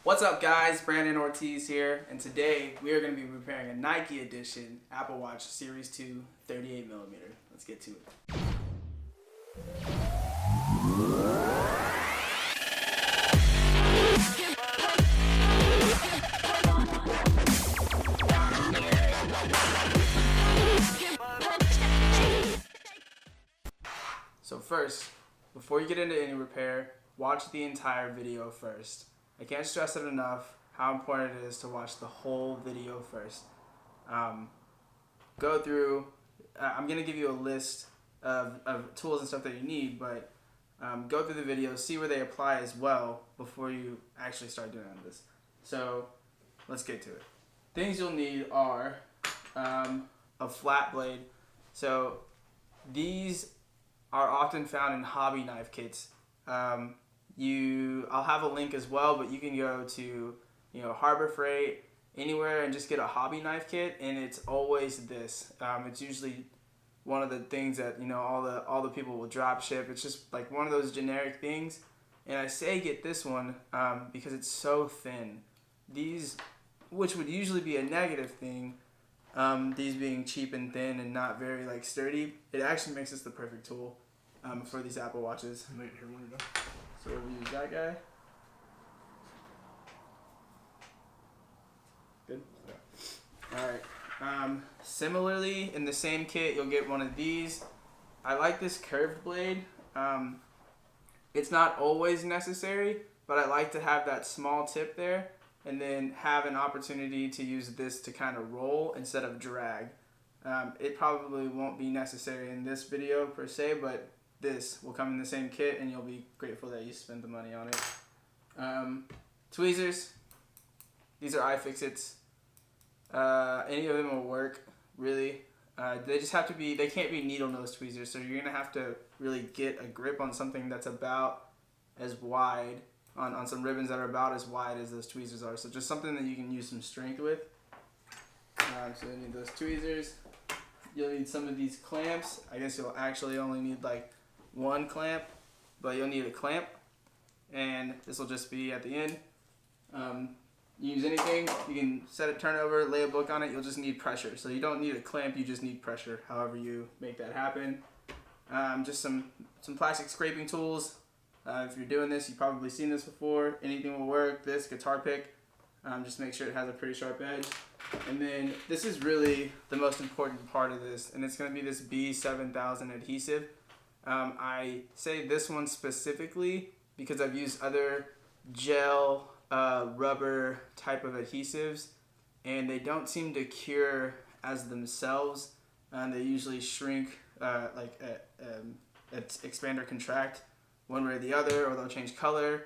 What's up guys, Brandon Ortiz here, and today we are going to be repairing a Nike edition Apple Watch Series 2 38mm. Let's get to it. So first, before you get into any repair, watch the entire video first. I can't stress it enough how important it is to watch the whole video first. Go through, I'm going to give you a list of tools and stuff that you need, but go through the video, see where they apply as well before you actually start doing this. So let's get to it. Things you'll need are a flat blade. So these are often found in hobby knife kits. I'll have a link as well, but you can go to Harbor Freight, anywhere, and just get a hobby knife kit, and it's always this. It's usually one of the things that all the people will drop ship. It's just like one of those generic things, and I say get this one because it's so thin. These, which would usually be a negative thing, these being cheap and thin and not very sturdy, it actually makes this the perfect tool for these Apple Watches. So we'll use that guy. Good? Yeah. Alright. Similarly, in the same kit, you'll get one of these. I like this curved blade. It's not always necessary, but I like to have that small tip there and then have an opportunity to use this to kind of roll instead of drag. It probably won't be necessary in this video per se, but this will come in the same kit and you'll be grateful that you spent the money on it. Tweezers. These are iFixits. Any of them will work, really. They just have to be, they can't be needle nose tweezers, so you're going to have to really get a grip on something that's about as wide, on some ribbons that are about as wide as those tweezers are. So just something that you can use some strength with. So you need those tweezers. You'll need some of these clamps. I guess you'll actually only need one clamp, but you'll need a clamp, and this will just be at the end. You use anything, you can set it, turn it over, lay a book on it, you'll just need pressure. So you don't need a clamp, you just need pressure, however you make that happen. Just some plastic scraping tools. If you're doing this, you've probably seen this before. Anything will work. This guitar pick, just make sure it has a pretty sharp edge. And then this is really the most important part of this, and it's going to be this B7000 adhesive. I say this one specifically because I've used other gel rubber type of adhesives, and they don't seem to cure as themselves. They usually shrink, expand or contract one way or the other, or they'll change color,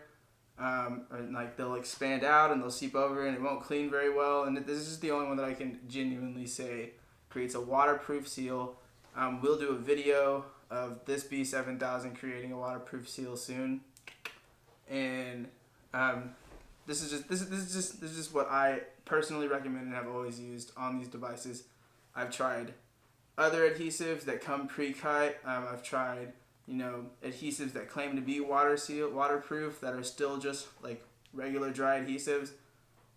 or they'll expand out and they'll seep over and it won't clean very well. And this is the only one that I can genuinely say creates a waterproof seal. We'll do a video of this B7000 creating a waterproof seal soon, and this is just what I personally recommend and have always used on these devices. I've tried other adhesives that come pre-cut. I've tried adhesives that claim to be waterproof that are still just regular dry adhesives.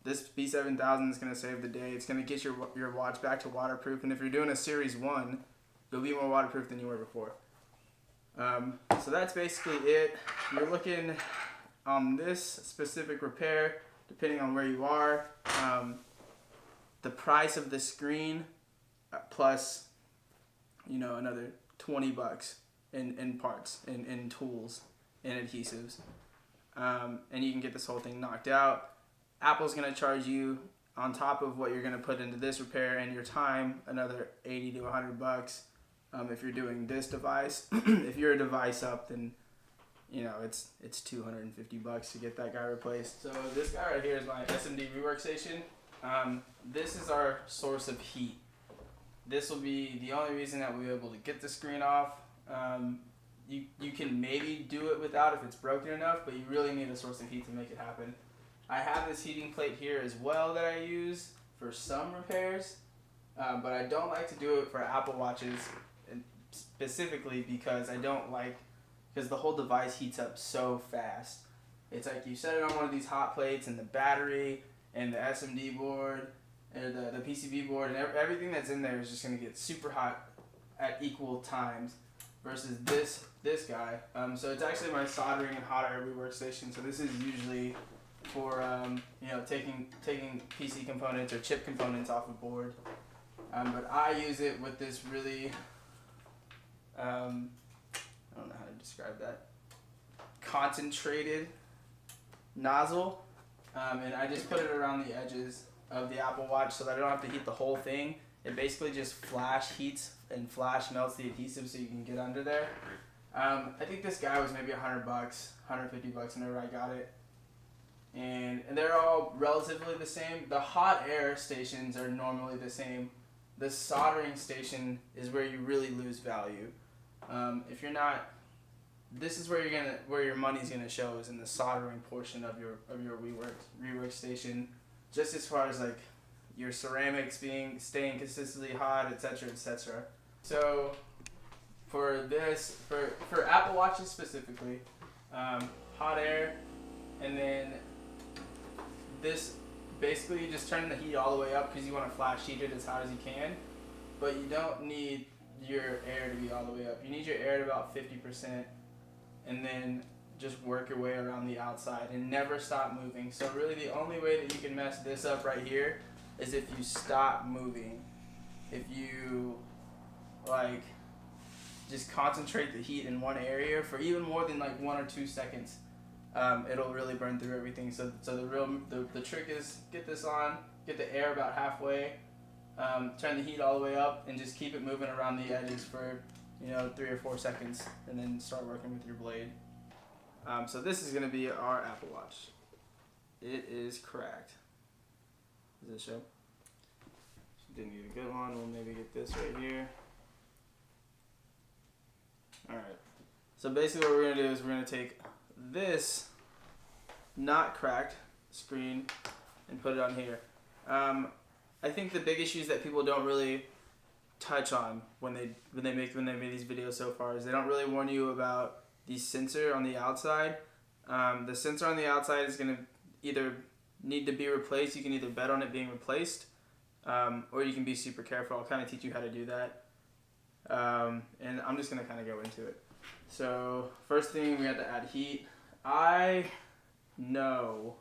This B7000 is going to save the day. It's going to get your watch back to waterproof, and if you're doing a Series 1, you'll be more waterproof than you were before. So that's basically it. You're looking on this specific repair, depending on where you are, the price of the screen plus another $20 in parts, in tools, and adhesives, and you can get this whole thing knocked out. Apple's going to charge you, on top of what you're going to put into this repair and your time, another $80 to $100 if you're doing this device. If you're a device up, then it's $250 to get that guy replaced. So this guy right here is my SMD rework station. This is our source of heat. This will be the only reason that we'll be able to get the screen off. You can maybe do it without if it's broken enough, but you really need a source of heat to make it happen. I have this heating plate here as well that I use for some repairs, but I don't like to do it for Apple Watches specifically because because the whole device heats up so fast. It's like you set it on one of these hot plates, and the battery and the SMD board and the PCB board and everything that's in there is just going to get super hot at equal times versus this guy. So it's actually my soldering and hot air workstation. So this is usually for taking PC components or chip components off a board. But I use it with this really I don't know how to describe that, concentrated nozzle, and I just put it around the edges of the Apple Watch so that I don't have to heat the whole thing. It basically just flash heats and flash melts the adhesive so you can get under there. I think this guy was maybe $100, $150 whenever I got it. And they're all relatively the same. The hot air stations are normally the same. The soldering station is where you really lose value. If you're not, this is where your money's gonna show, is in the soldering portion of your rework station. Just as far as like your ceramics staying consistently hot, etc., etc. So for Apple Watches specifically, hot air, and then this basically you just turn the heat all the way up because you want to flash heat it as hot as you can, but you don't need your air to be all the way up. You need your air at about 50%, and then just work your way around the outside and never stop moving. So really the only way that you can mess this up right here is if you stop moving. If you like just concentrate the heat in one area for even more than like 1 or 2 seconds, it'll really burn through everything. So the trick is get this on, get the air about halfway, turn the heat all the way up, and just keep it moving around the edges for 3 or 4 seconds, and then start working with your blade. So this is going to be our Apple Watch. It is cracked. Does it show? Didn't get a good one. We'll maybe get this right here. Alright. So basically what we're going to do is we're going to take this not cracked screen and put it on here. I think the big issues that people don't really touch on when they made these videos so far is they don't really warn you about the sensor on the outside. The sensor on the outside is going to either need to be replaced. You can either bet on it being replaced, or you can be super careful. I'll kind of teach you how to do that. And I'm just going to kind of go into it. So first thing, we have to add heat. I know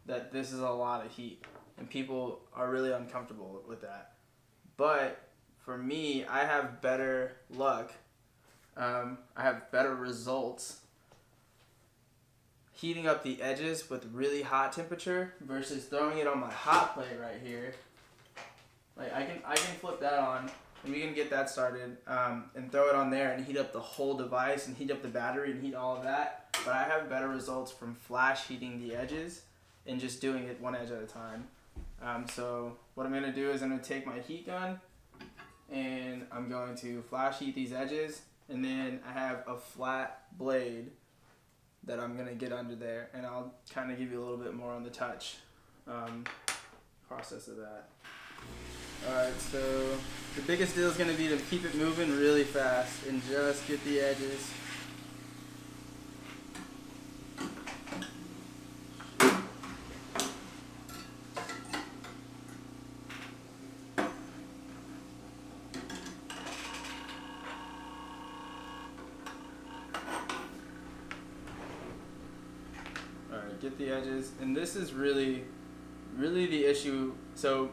that this is a lot of heat and people are really uncomfortable with that. But for me, I have better luck. I have better results heating up the edges with really hot temperature versus throwing it on my hot plate right here. Like I can flip that on and we can get that started, and throw it on there and heat up the whole device and heat up the battery and heat all of that. But I have better results from flash heating the edges and just doing it one edge at a time. So what I'm going to do is I'm going to take my heat gun and I'm going to flash heat these edges, and then I have a flat blade that I'm going to get under there, and I'll kind of give you a little bit more on the touch process of that. Alright, so the biggest deal is going to be to keep it moving really fast and just get the edges. Get the edges, and this is really the issue. So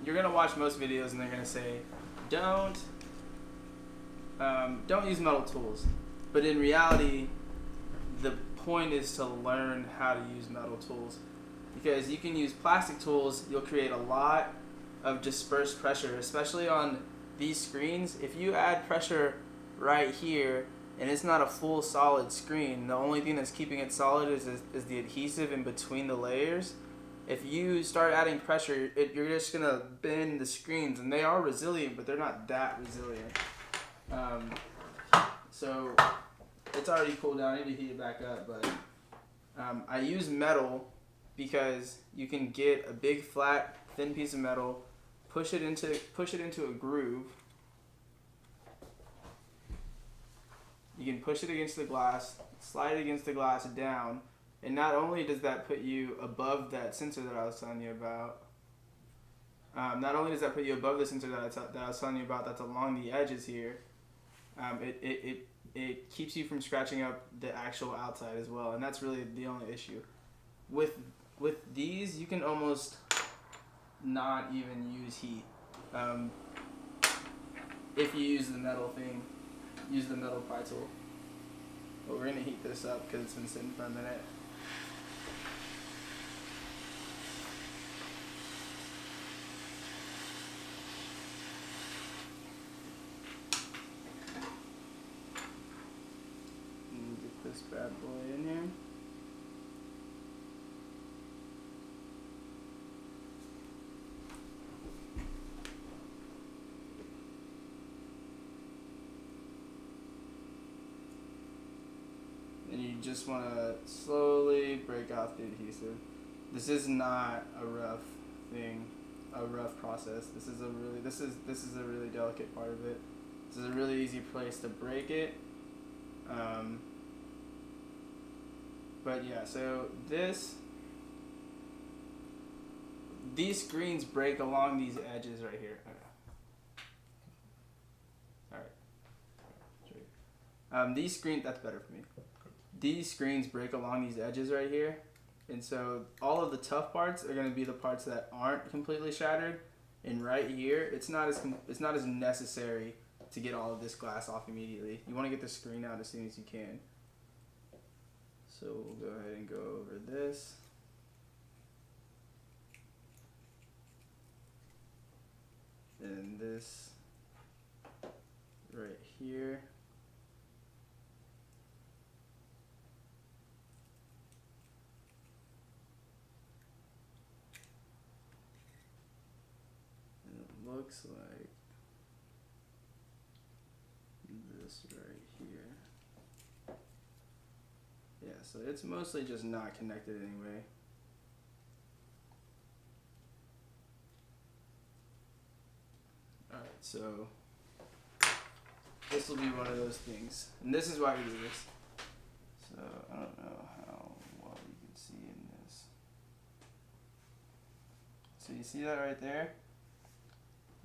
you're gonna watch most videos and they're gonna say don't use metal tools, but in reality the point is to learn how to use metal tools, because you can use plastic tools. You'll create a lot of dispersed pressure, especially on these screens. If you add pressure right here and it's not a full solid screen, the only thing that's keeping it solid is the adhesive in between the layers. If you start adding pressure, you're just going to bend the screens, and they are resilient, but they're not that resilient. So it's already cooled down. I need to heat it back up, but I use metal because you can get a big flat thin piece of metal, push it into a groove. You can push it against the glass, slide it against the glass down, And not only does that put you above that sensor that I was telling you about, not only does that put you above the sensor that I was telling you about that's along the edges here, it keeps you from scratching up the actual outside as well, and that's really the only issue. With these, you can almost not even use heat. If you use the metal thing, use the metal pry tool. But we're gonna heat this up because it's been sitting for a minute. And get this bad boy in here. And you just want to slowly break off the adhesive. This is not a rough thing, a rough process. This is a really delicate part of it. This is a really easy place to break it. But yeah, so these screens break along these edges right here. All right. These screens, that's better for me. These screens break along these edges right here, and so all of the tough parts are going to be the parts that aren't completely shattered. And right here, it's not as necessary to get all of this glass off immediately. You want to get the screen out as soon as you can. So we'll go ahead and go over this. And this right here. Looks like this right here. Yeah, so it's mostly just not connected anyway. Alright, so this will be one of those things. And this is why we do this. So I don't know how well you can see in this. So you see that right there?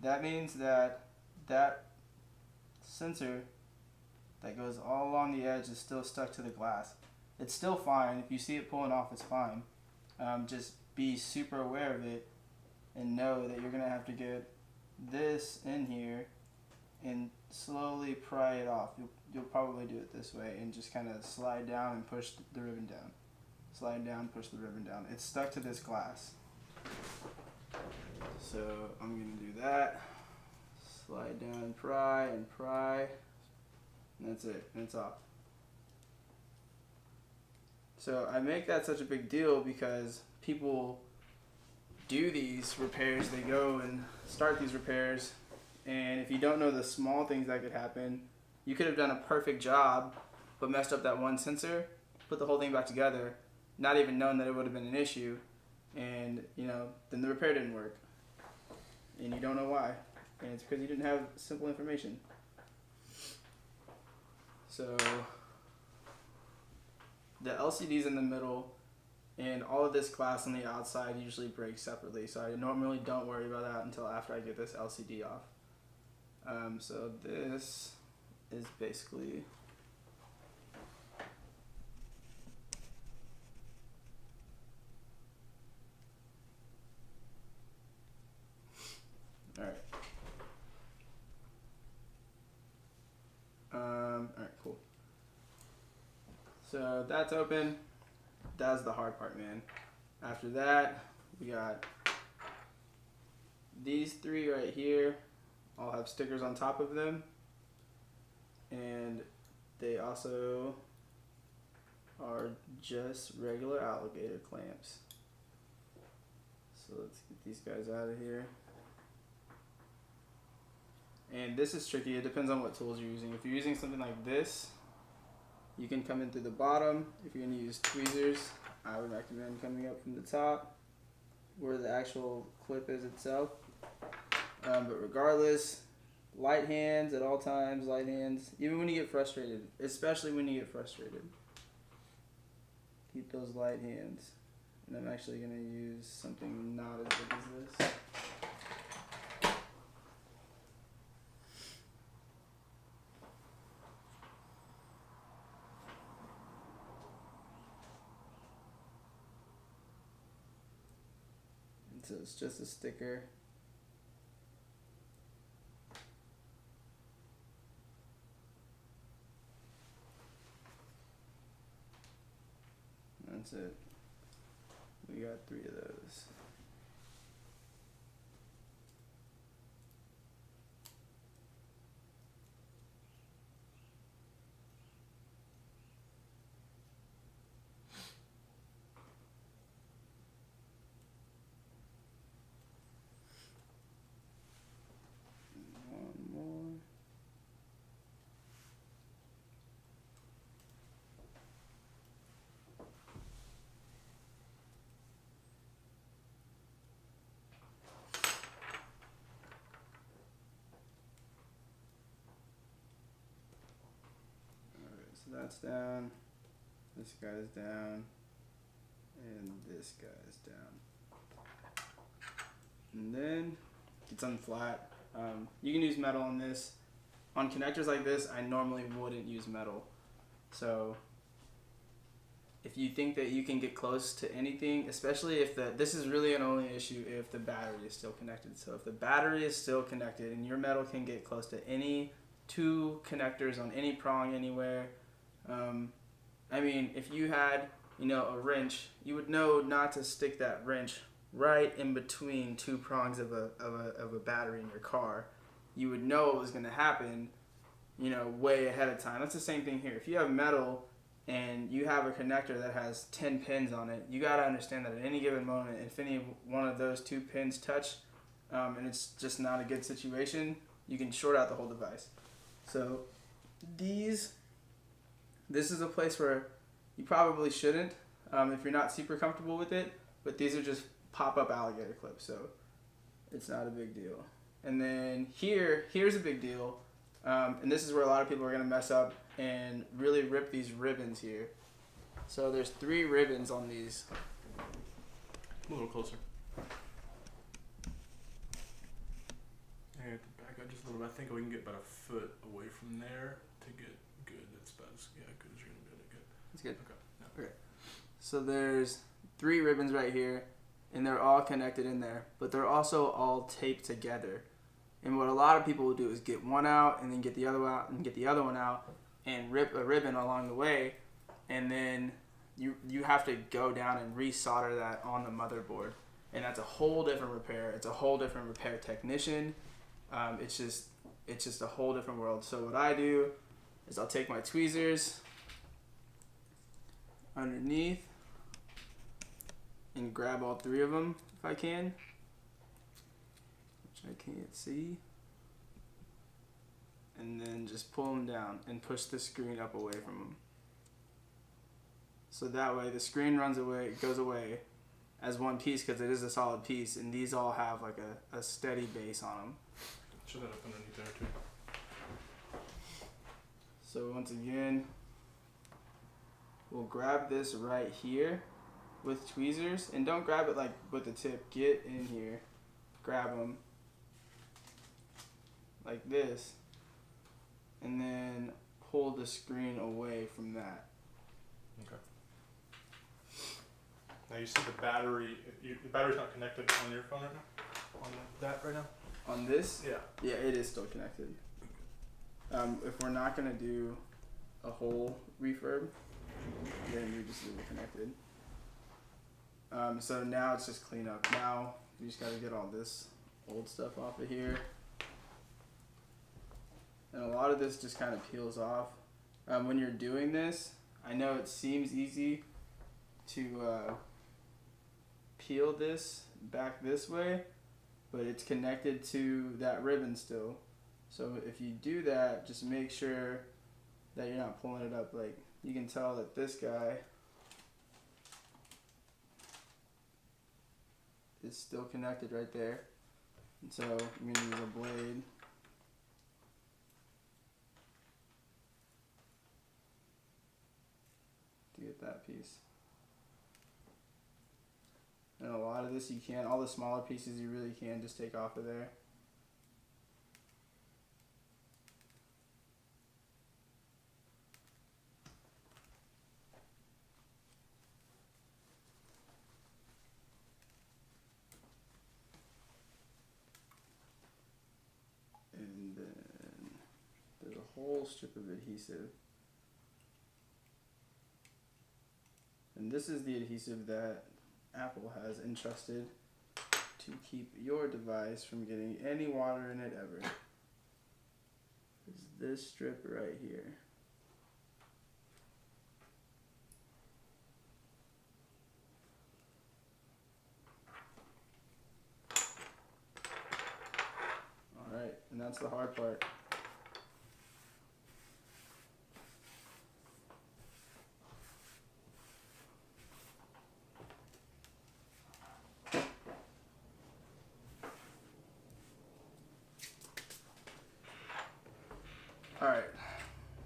That means that that sensor that goes all along the edge is still stuck to the glass. It's still fine. If you see it pulling off, it's fine. Just be super aware of it and know that you're going to have to get this in here and slowly pry it off. You'll probably do it this way and just kind of slide down and push the ribbon down. Slide down, push the ribbon down. It's stuck to this glass. So I'm going to do that. Slide down, pry, and pry. And that's it. And it's off. So I make that such a big deal because people do these repairs. They go and start these repairs. And if you don't know the small things that could happen, you could have done a perfect job, but messed up that one sensor, put the whole thing back together, not even knowing that it would have been an issue. And, then the repair didn't work. And you don't know why. And it's because you didn't have simple information. So the LCDs in the middle and all of this glass on the outside usually breaks separately. So I normally don't worry about that until after I get this LCD off. So this is basically Alright, cool. So that's open. That's the hard part, man. After that, we got these three right here. All have stickers on top of them. And they also are just regular alligator clamps. So let's get these guys out of here. And this is tricky. It depends on what tools you're using. If you're using something like this, you can come in through the bottom. If you're going to use tweezers, I would recommend coming up from the top where the actual clip is itself. But regardless, light hands at all times, light hands, even when you get frustrated, especially when you get frustrated. keep those light hands. And I'm actually going to use something not as big as this. And so it's just a sticker. That's it. We got 3 of those. One more. So that's down, this guy's down, and this guy's down. And then it's unflat. You can use metal on this. On connectors like this, I normally wouldn't use metal. So if you think that you can get close to anything, especially if this is really an only issue if the battery is still connected. So if the battery is still connected and your metal can get close to any 2 connectors on any prong anywhere, I mean, if you had, a wrench, you would know not to stick that wrench right in between 2 prongs of a battery in your car. You would know what was going to happen, way ahead of time. That's the same thing here. If you have metal and you have a connector that has 10 pins on it, you got to understand that at any given moment, if any one of those 2 pins touch, and it's just not a good situation, you can short out the whole device. So this is a place where you probably shouldn't if you're not super comfortable with it, but these are just pop-up alligator clips, so it's not a big deal. And then here's a big deal, and this is where a lot of people are going to mess up and really rip these ribbons here. So there's 3 ribbons on these. A little closer. I have to back up just a little bit. I think we can get about a foot away from there to get good. That's about as good as you're going to be able to get. That's good. Okay. Yeah. Okay. So there's 3 ribbons right here, and they're all connected in there, but they're also all taped together. And what a lot of people will do is get one out and then get the other out and get the other one out and rip a ribbon along the way, and then you have to go down and resolder that on the motherboard, and that's a whole different repair. It's a whole different repair technician. It's just a whole different world. So what I do is I'll take my tweezers underneath and grab all 3 of them if I can, which I can't see, and then just pull them down and push the screen up away from them. So that way the screen goes away as one piece because it is a solid piece, and these all have like a steady base on them. Show that up underneath there too. So once again, we'll grab this right here with tweezers, and don't grab it like with the tip. Get in here, grab them like this, and then pull the screen away from that. Okay. Now you see the battery. The battery's not connected on your phone right now. On that right now. On this? Yeah. Yeah, it is still connected. If we're not gonna do a whole refurb, then we just leave it connected. So now it's just clean up. Now we just gotta get all this old stuff off of here. And a lot of this just kind of peels off. When you're doing this, I know it seems easy to peel this back this way, but it's connected to that ribbon still. So if you do that, just make sure that you're not pulling it up. Like, you can tell that this guy is still connected right there. And so I'm gonna use a blade to get that piece. And a lot of this you can, all the smaller pieces you really can just take off of there. And then there's a whole strip of adhesive. And this is the adhesive that Apple has entrusted to keep your device from getting any water in it ever. It's this strip right here. Alright, and that's the hard part. Alright,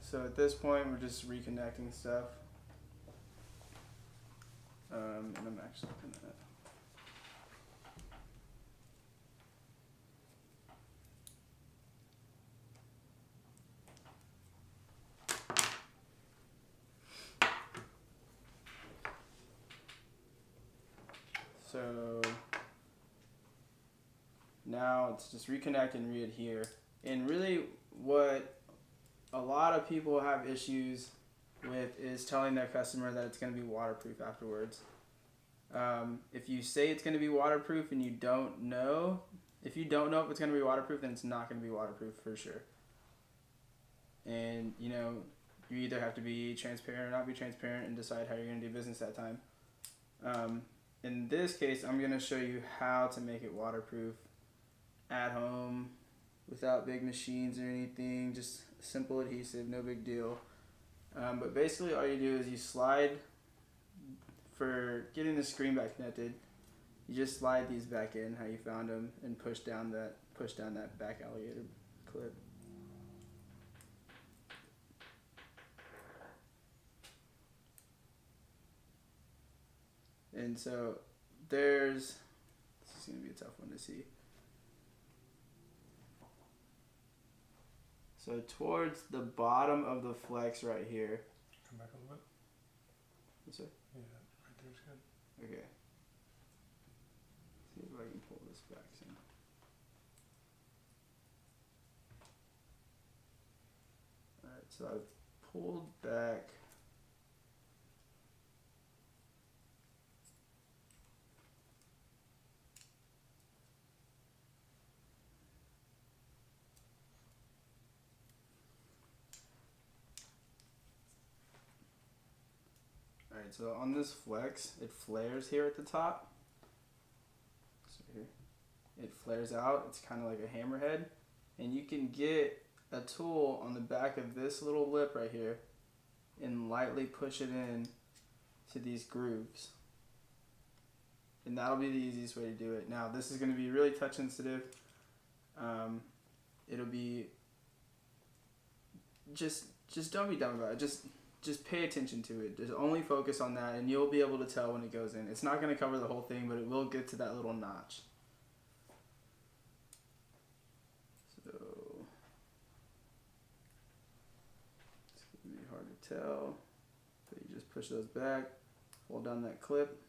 so at this point we're just reconnecting stuff. And I'm actually gonna so now it's just reconnect and re-adhere. And really what a lot of people have issues with is telling their customer that it's going to be waterproof afterwards. If you say it's going to be waterproof and you don't know, if you don't know if it's going to be waterproof, then it's not going to be waterproof for sure. And you know, you either have to be transparent or not be transparent and decide how you're going to do business that time. In this case, I'm going to show you how to make it waterproof at home without big machines or anything, just simple adhesive, no big deal. But basically all you do is you slide, for getting the screen back connected, you just slide these back in how you found them and push down that back alligator clip. And so this is going to be a tough one to see. So towards the bottom of the flex right here. Come back a little bit. Yes, sir? Yeah, right there's good. Okay. See if I can pull this back some. Alright, so I've pulled back. Alright, so on this flex, it flares here at the top. So here. It flares out. It's kind of like a hammerhead. And you can get a tool on the back of this little lip right here and lightly push it in to these grooves. And that'll be the easiest way to do it. Now, this is going to be really touch sensitive. It'll be just don't be dumb about it. Just pay attention to it. Just only focus on that, and you'll be able to tell when it goes in. It's not going to cover the whole thing, but it will get to that little notch. So it's going to be hard to tell, but you just push those back, hold down that clip,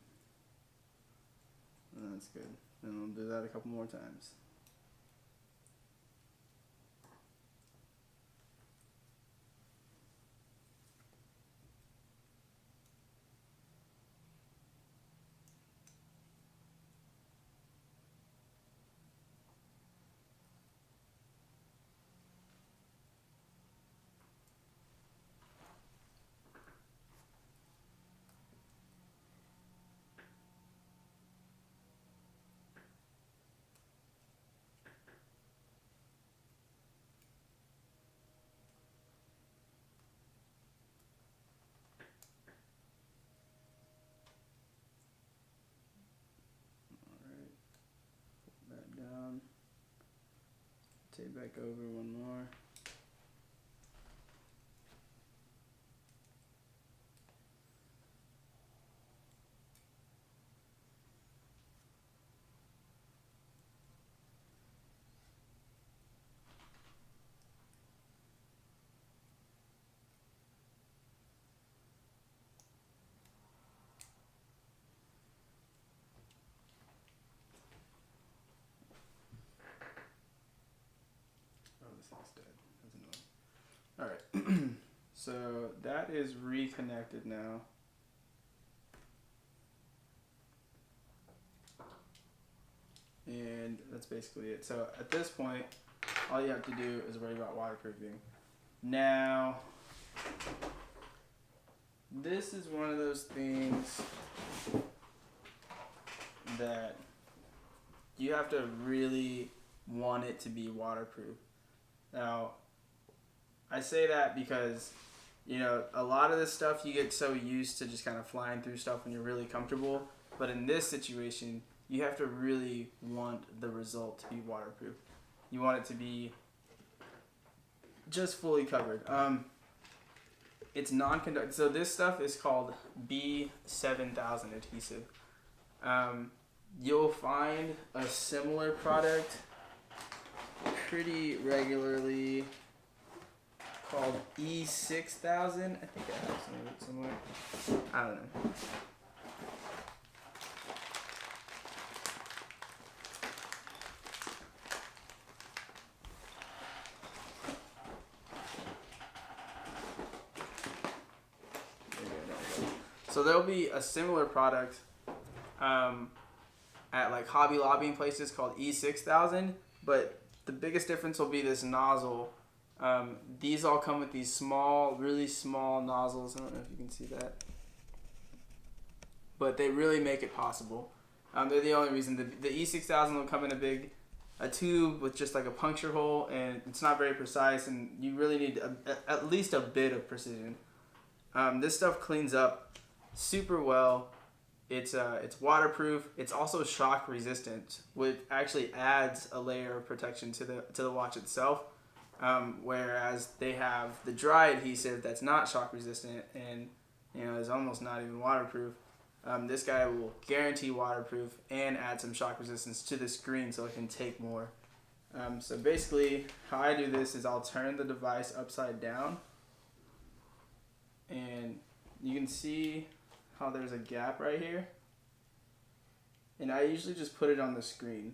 and that's good. And we'll do that a couple more times. Tape back over one more. Alright, so that is reconnected now. And that's basically it. So at this point, all you have to do is worry about waterproofing. Now, this is one of those things that you have to really want it to be waterproof. Now, I say that because, you know, a lot of this stuff you get so used to just kind of flying through stuff when you're really comfortable. But in this situation, you have to really want the result to be waterproof. You want it to be just fully covered. It's non-conductive. So this stuff is called B7000 adhesive. You'll find a similar product pretty regularly called E6000. I think I have some of it somewhere. I don't know. So there'll be a similar product at like Hobby Lobby and places called E6000, but the biggest difference will be this nozzle. These all come with these small, really small nozzles. I don't know if you can see that, but they really make it possible. They're the only reason. The E6000 will come in a tube with just like a puncture hole, and it's not very precise, and you really need at least a bit of precision. This stuff cleans up super well. It's waterproof. It's also shock resistant, which actually adds a layer of protection to the watch itself. Whereas they have the dry adhesive that's not shock resistant and, you know, is almost not even waterproof. This guy will guarantee waterproof and add some shock resistance to the screen so it can take more. So basically, how I do this is I'll turn the device upside down, and you can see how there's a gap right here, and I usually just put it on the screen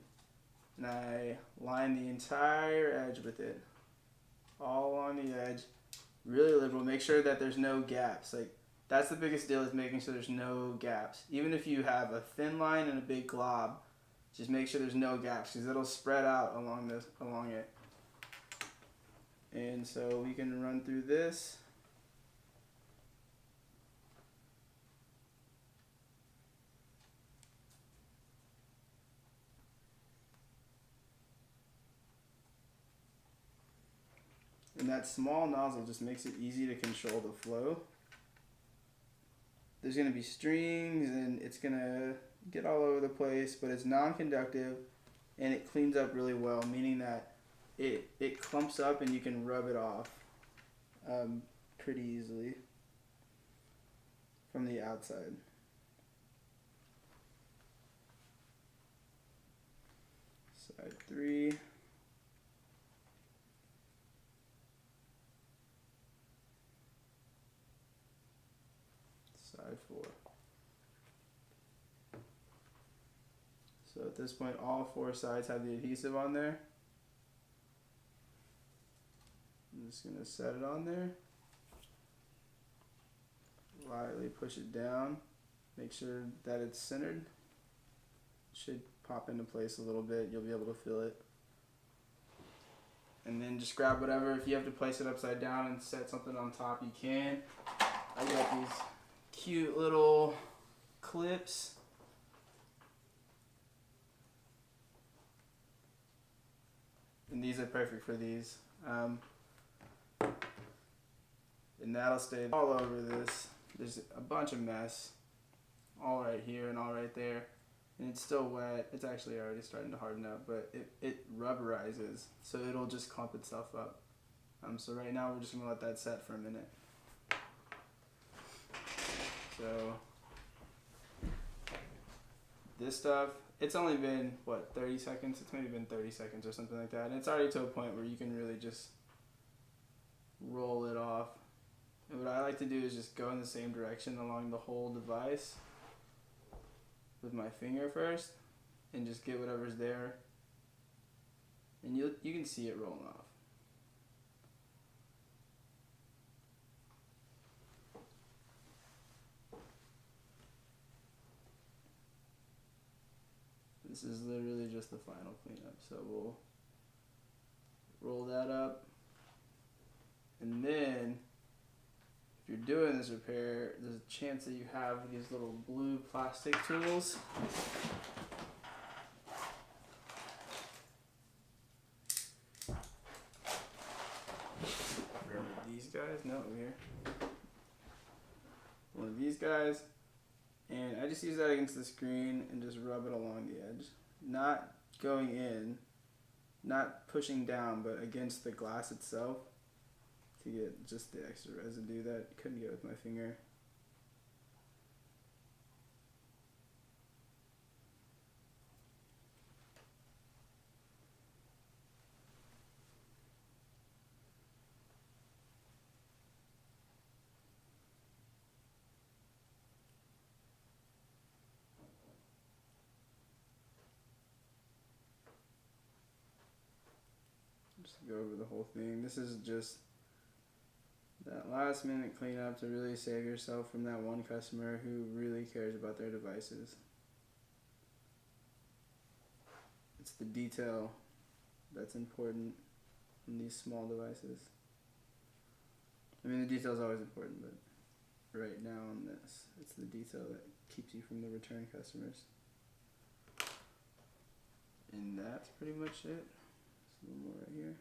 and I line the entire edge with it, all along the edge, really liberal. Make sure that there's no gaps. Like, that's the biggest deal, is making sure there's no gaps. Even if you have a thin line and a big glob, just make sure there's no gaps, because it'll spread out along it. And so we can run through this. And that small nozzle just makes it easy to control the flow. There's going to be strings and it's going to get all over the place, but it's non-conductive and it cleans up really well, meaning that it clumps up and you can rub it off pretty easily from the outside. Side 3. Side 4. So at this point, all 4 sides have the adhesive on there. I'm just going to set it on there. Lightly push it down. Make sure that it's centered. It should pop into place a little bit. You'll be able to feel it. And then just grab whatever. If you have to place it upside down and set something on top, you can. I got these cute little clips. And these are perfect for these. And that'll stay all over this. There's a bunch of mess all right here and all right there. And it's still wet. It's actually already starting to harden up, but it rubberizes, so it'll just clump itself up. So right now we're just going to let that set for a minute. So this stuff, it's only been, what, 30 seconds? It's maybe been 30 seconds or something like that. And it's already to a point where you can really just roll it off. And what I like to do is just go in the same direction along the whole device with my finger first and just get whatever's there. And you can see it rolling off. This is literally just the final cleanup. So we'll roll that up. And then, if you're doing this repair, there's a chance that you have these little blue plastic tools. These guys, no, over here. One of these guys. And I just use that against the screen and just rub it along the edge. Not going in, not pushing down, but against the glass itself to get just the extra residue that I couldn't get with my finger. Just go over the whole thing. This is just that last minute cleanup to really save yourself from that one customer who really cares about their devices. It's the detail that's important in these small devices. I mean, the detail is always important, but right now on this, it's the detail that keeps you from the return customers. And that's pretty much it. There's a little more right here.